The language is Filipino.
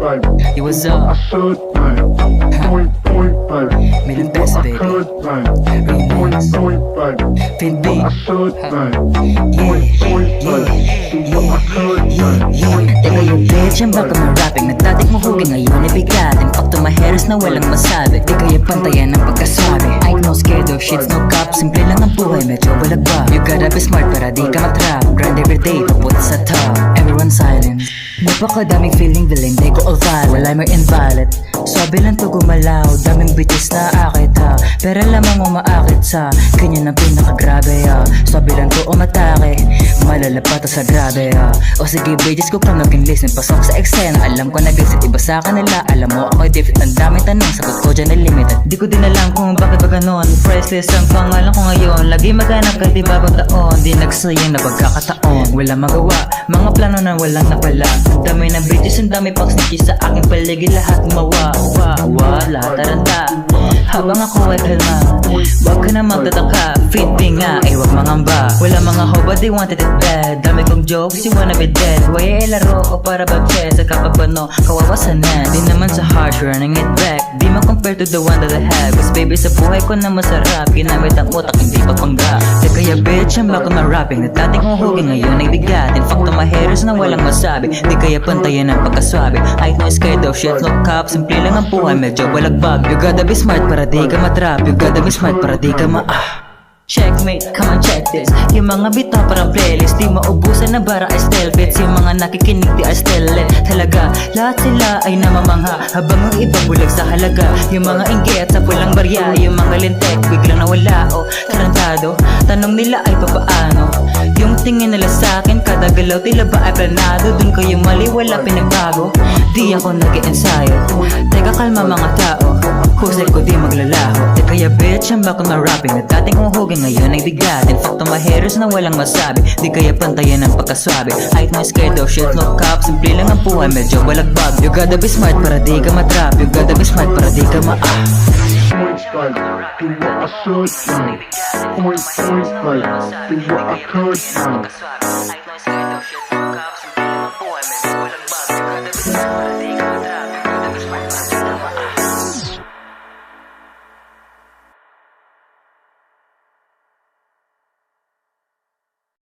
Yo, what's up? Million pesos, baby. Remix. Fin B. Teka yung bitch, yan baka ma-rapping na dating mo hugi ngayon ibigatin. Fuck to my haters na walang masabi. Di kaya pantayan ng pagkasabi. I ain't no scared of shits, no cop. Simple lang ang buhay, medyo walag ba. You gotta be smart para di ka matrap. Grind everyday, papunta sa top. Everyone silent. Napakadaming feeling villain, di ko all valid. Wala mo invalid. Sabi lang to gumalaw, daming bitches na akit ha. Pero lamang mo maakit sa kanya ng pinakagrabe ha. Sabi lang to umatake, malalapata sa grabe ha. O sige bitches ko pa naging listen, pasok sa eksena. Alam ko nag-exit iba sa kanila. Alam mo ako'y different, ang daming tanong, sagot ko dyan ay limited. Di ko din alam kung bakit ba ganon. Priceless ang pangalan ko ngayon. Lagi maghanap kahit di bagong taon. Di nagsayang na pagkakataon. Wala magawa, mga plano na walang napala. Ang dami ng bitches, ang dami pang snitches sa aking paligid. Lahat gumawa, lahat taranta. Habang ako ay kalma, wag ka na magtataka. Fitting nga, ay wag mangamba. Wala mga hoba, they wanted it bad. Dami kong jokes, you wanna be dead. Waya laro o para bag-chess. Sa kapag bano, kawawasanan. Di naman sa harsh, running it back. Di ma-compare to the one that I have. Cause baby, sa buhay ko na masarap. Ginamit ang utak, hindi papangga. Kaya bitch, ang baka ma-rapping. Na dating huhugi ngayon ay bigatin. Fuck to my haters na walang masabi. Di kaya pantayan ng pagkaswabe. I ain't no scared of shit, no cop. Simple lang ang buhay, medyo walagbag. You gotta be smart para di ka matrap. You gotta be smart para di ka Checkmate, come on check this. Yung mga bitaw parang playlist. Di maubusan na bara ay still fits. Yung mga nakikinig di ay still lit. Talaga, lahat sila ay namamangha. Habang ang iba bulag sa halaga. Yung mga inggit sa pulang barya. Yung mga lintek, biglang nawala o tarantado. Tanong nila ay papaano. Yung tingin nila sa'kin, kada galaw tila ba ay planado. Dun ko yung mali, wala pinagbago. Di ako nag-i-ensayo. Teka kalma mga tao, husay ko di maglalaho. Kaya bitch, ang baka ma-rapping. Na dating huhugi ngayon ay bigatin. Fuck to my haters na walang masabi. Di kaya pantayan ng pagkaswabe. I ain't no scared of shit, no cop. Simple lang ang buhay, medyo walagbag. You gotta be smart para di ka matrap. You gotta be smart para di ka Point like, do what I should like. Point like, do what I could like.